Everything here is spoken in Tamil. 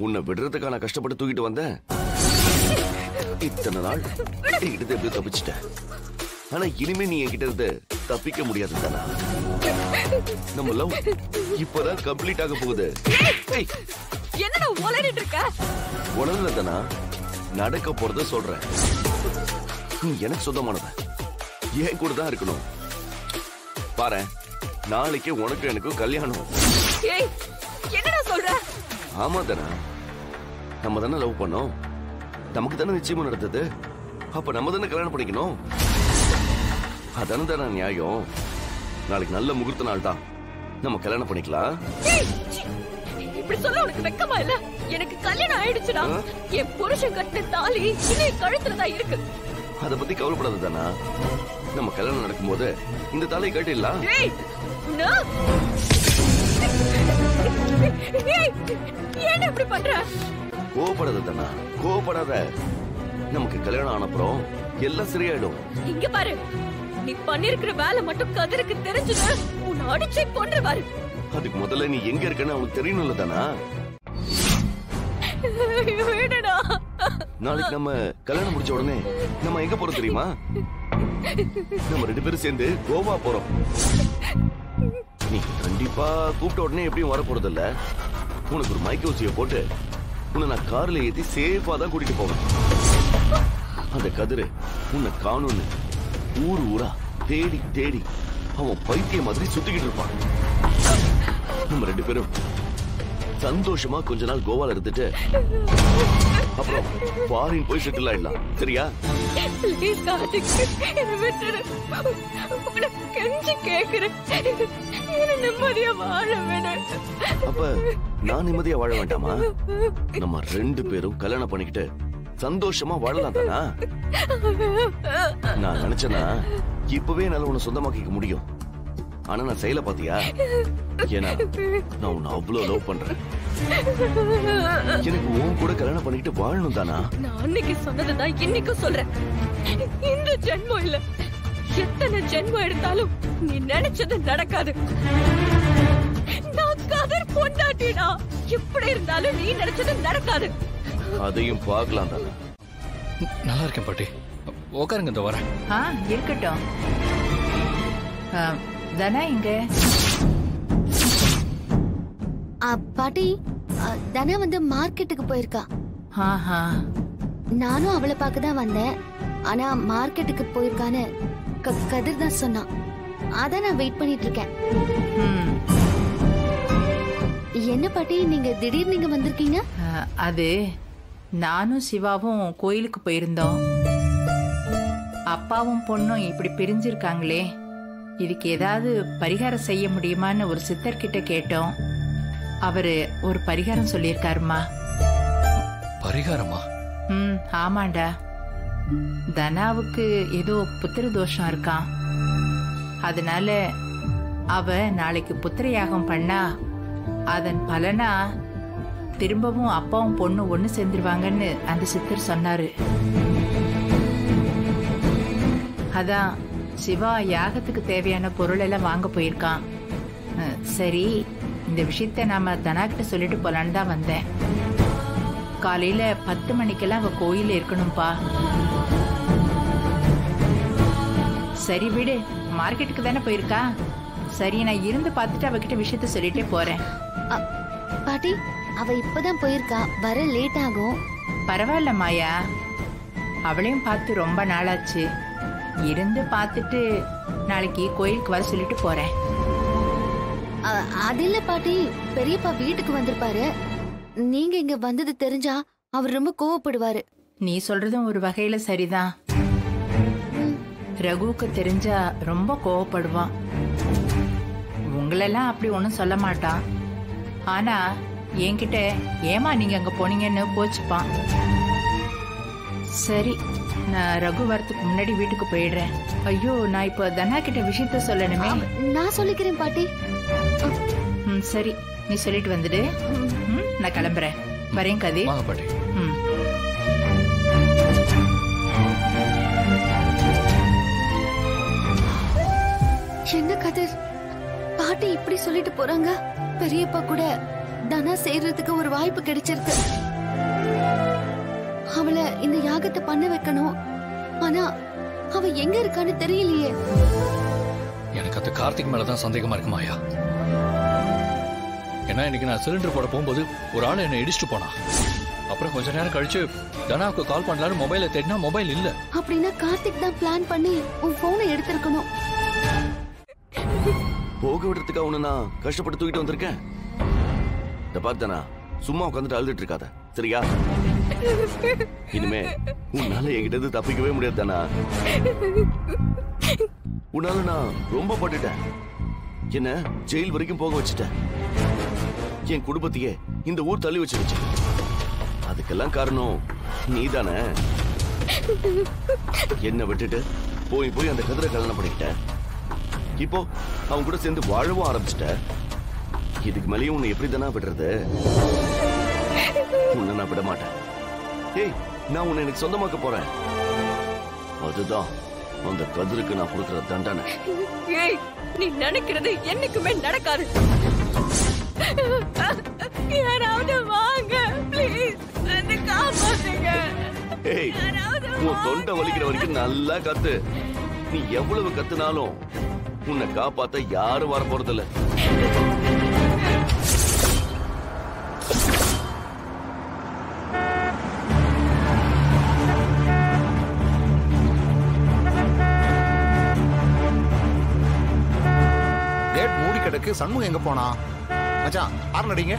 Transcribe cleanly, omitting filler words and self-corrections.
உன்னை விடுறதுக்கான கஷ்டப்பட்டு தூக்கிட்டு வந்தேன். இத்தனை நாள் எடுத்து எப்படி தப்பிச்சிட்ட? ஆனா இனிமே நீ என்கிட்ட இருந்து தப்பிக்க முடியாது தானா? நம்ம லவ் இப்பதான் கம்ப்ளீட் ஆக போகுது. என்னடா உளறிட்டு இருக்க? உளறல தானா, நடக்க போறத சொல்றேன். நீ எனக்கு சொந்தமானவ, ஏன் கூட தான் இருக்கணும். பாரு, நாளைக்கு உனக்கு எனக்கும் கல்யாணம். என்னடா சொல்ற? ஆமா தானா, நம்ம தானே லவ் பண்ணோம், நமக்கு தானே நிச்சயமா நடந்தது. அப்ப நம்ம தானே கல்யாணம் பண்ணிக்கணும். அதானே தானே நியாயம். நாளைக்கு நல்ல முகூர்த்த நாள் தான், நம்ம கல்யாணம் பண்ணிக்கலாம். இப்படி சொல்ல உனக்கு வெக்கமா இல்ல? எனக்கு கல்யாணம் ஆயிடுச்சுடா. என் புருஷன் கட்டின தாலி இன்னும் கழுத்துல தான் இருக்கு. அத பத்தி கவலைப்படாத தானா, நம்ம கல்யாணம் நடக்கும்போது இந்த தாலியை கட்டிடலாம். ஏன் இப்படி பண்ற? கோவப்படாத தானா, கோவப்படாத. நமக்கு கல்யாணம் ஆனப்புறம் எல்லாம் சரியாயிடும். இங்க பாரு, நீ பண்ணிருக்கிற வேலை மட்டும் கதிருக்கு தெரிஞ்சுது உன்னை அடிச்சே கொன்று பாரு. அதுக்கு முதல்ல நீ எங்க இருக்கன்னு அவனுக்கு தெரியணும்ல தானா. நாளைக்கு நம்ம கல்யாணம் முடிச்ச உடனே நம்ம எங்க போறோம் தெரியுமா? நம்ம 2 பேரும் சேர்ந்து கோவா போறோம். நீ கண்டிப்பா கூப்பிட்ட உடனே எப்படியும் வர போறது இல்ல. உனக்கு ஒரு மைக் ஊசியை போட்டு உன்னை நான் கார்ல ஏத்தி சேஃபா தான் கூட்டிட்டு போவேன். அந்த கதிரு உன்னை காணும்னு ஊரு ஊரா தேடி தேடி அவன் பைத்திய மாதிரி சுத்திக்கிட்டு இருப்பான். நம்ம 2 பேரும் சந்தோஷமா கொஞ்ச நாள் கோவால இருந்துட்டு அப்புறம் ஃபாரின் போய் செட்டில் ஆயிடலாம். சரியா? அப்ப நான் நிம்மதியா வாழ வேண்டாமா? நம்ம 2 பேரும் கல்யாணம் பண்ணிக்கிட்டு சந்தோஷமா வாழலாம் தானா? நான் நினைச்சேன்னா இப்பவே என்னால உன்னை சொந்தமாக்கிக்க முடியும். ஆனா நான் செயல பாத்தியா? ஏன்னா நான் உன்னை அவ்வளவு லவ் பண்றேன். எனக்கு உன் கூட கல்யாணம் பண்ணிக்கிட்டு வாழணும் தானா? நான் அன்னைக்கு சொன்னதுதான் இன்னைக்கும் சொல்றேன். இந்த ஜென்மம் இல்ல, எத்தனை ஜென்மம் எடுத்தாலும் நீ நினைச்சது நடக்காது. நான் கதிர் பொண்டாட்டிடா. எப்படி இருந்தாலும் நீ நினைச்சது நடக்காது. அதையும் பார்க்கலாம் தானா? நல்லா இருக்கேன் பாட்டி, உட்காருங்க, இந்த வரேன். இருக்கட்டும். தனா இங்க? பாட்டி, தனா வந்து மார்க்கெட்டுக்கு போயிருக்கா. நானும் அவளை பார்க்க தான் வந்தேன். ஆனா மார்க்கெட்டுக்கு போயிருக்கான்னு கதிர் தான் சொன்னான். அதான் நான் வெயிட் பண்ணிட்டு இருக்கேன். என்ன பாட்டி, நீங்க திடீர்னு இங்க வந்திருக்கீங்க? அது நானும் சிவாவும் கோயிலுக்கு போயிருந்தோம். அப்பாவும் பொண்ணும் இப்படி பிரிஞ்சிருக்காங்களே, இதுக்கு ஏதாவது பரிகாரம் செய்ய முடியுமான்னு ஒரு சித்தர்கிட்ட கேட்டோம். அவரு ஒரு பரிகாரம் சொல்லியிருக்காருமா. பரிகாரமா? ஆமாண்டா. தனாவுக்கு ஏதோ புத்திர தோஷம் இருக்கான். அதனால அவ நாளைக்கு புத்திர யாகம் பண்ணா அதன் பலனா திரும்பவும் அப்பாவும் பொண்ணு ஒண்ணு சேர்ந்துருவாங்கன்னு அந்த சித்தர் சொன்னாரு. அதான் சிவா யாகத்துக்கு தேவையான பொருள் எல்லாம் வாங்க போயிருக்கான். சரி, இந்த விஷயத்த நாம தனா கிட்ட சொல்லிட்டு போலான்னு தான் வந்தேன். காலையில 10 மணிக்கெல்லாம் அவ கோயில இருக்கணும்பா. சரி விடு, மார்க்கெட்டுக்கு தானே போயிருக்கா. சரி, நான் இருந்து பார்த்துட்டு அவகிட்ட விஷயத்த சொல்லிட்டே போறேன். பாட்டி, அவ இப்பதான் போயிருக்கா, வர லேட் ஆகும். பரவாயில்ல மாயா, அவளையும் பார்த்து ரொம்ப நாளாச்சு. இருந்து பார்த்துட்டு நாளைக்கு கோயிலுக்கு வர சொல்லிட்டு போறேன். அது இல்ல பாட்டி, பெரியப்பா வீட்டுக்கு வந்திருப்பாரு. நீங்க இங்க வந்தது தெரிஞ்சா அவர் ரொம்ப கோவப்படுவாரு. நீ சொல்றதும் ஒரு வகையில சரிதான். ரகுவுக்கு தெரிஞ்சா ரொம்ப கோவப்படுவான். உங்களெல்லாம் அப்படி ஒன்னும் சொல்ல மாட்டான். ஆனா என்கிட்ட ஏமா நீங்க அங்க போனீங்கன்னு கோச்சுப்பான். சரி, நான் ரகு வரத்துக்கு முன்னாடி வீட்டுக்கு போயிடுறேன். ஐயோ, நான் இப்ப தனா கிட்ட விஷயத்த சொல்லணுமே. நான் சொல்லிக்கிறேன் பாட்டி. சரி, நீ சொல்லிட்டு வந்துடு. நான் கிளம்புறேன். வரேன் கதிர். பாட்டி. என்ன கதிர், பாட்டி இப்படி சொல்லிட்டு போறாங்க? பெரியப்பா கூட தனா சேர்றதுக்கு ஒரு வாய்ப்பு கிடைச்சிருக்கு. அவளை இந்த யாகத்தை பண்ண வைக்கணும். ஆனா அவ எங்க இருக்கான்னு தெரியலையே. எனக்கு அந்த கார்த்திக் மேலதான் சந்தேகமா இருக்கு மாயா. ஏன்னா இன்னைக்கு நான் சிலிண்டர் போட போகும்போது ஒரு ஆள் என்னை இடிச்சுட்டு போனா. அப்புறம் கொஞ்ச நேரம் கழிச்சு தனாவுக்கு கால் பண்ணலான்னு மொபைலை தேடினா மொபைல் இல்ல. அப்படின்னா கார்த்திக் தான் பிளான் பண்ணி உன் போனை எடுத்திருக்கணும். போக விடுறதுக்கு அவனை நான் கஷ்டப்பட்டு தூக்கிட்டு வந்திருக்கேன். இந்த பார்த்தனா சும்மா உட்காந்துட்டு அழுதுட்டு இருக்காத, சரியா? இனிமே உன்னால என்கிட்ட இருந்து தப்பிக்கவே முடியாது தானா. உன்னால நான் ரொம்ப பட்டுட்டேன். என்ன ஜெயில் வரைக்கும் போக வச்சுட்டேன். என் குடும்பத்தையே இந்த ஊர் தள்ளி வச்சிருச்சு. அதுக்கெல்லாம் காரணம் நீதானே. என்ன விட்டுட்டு போய் போய் அந்த கதிரை கல்யாணம் பண்ணிக்கிட்ட. இப்போ அவன் கூட சேர்ந்து வாழவும் ஆரம்பிச்சிட்ட. இதுக்கு மேலேயும் உன்னை எப்படி தானே விடுறது? உன்னை நான் விட மாட்டேன். ஏய், நான் உன்னை எனக்கு சொந்தமாக்க போறேன். அதுதான் அந்த கதிருக்கு நான் கொடுக்கிற தண்டனை. ஏய், நீ நினைக்கிறது என்னைக்குமே நடக்காது. யாராவது வாங்க ப்ளீஸ், என்ன காப்பாத்துங்க. ஏய், உன் தொண்டை வலிக்கிற வரைக்கும் நல்லா கத்து. நீ எவ்வளவு கத்துனாலும் உன்னை காப்பாத்த யாரும் வர போறதில்ல. கேட் மூடி கிடக்கு. சண்முகம் எங்க போனா? மச்சான் ஆறு நடிங்க.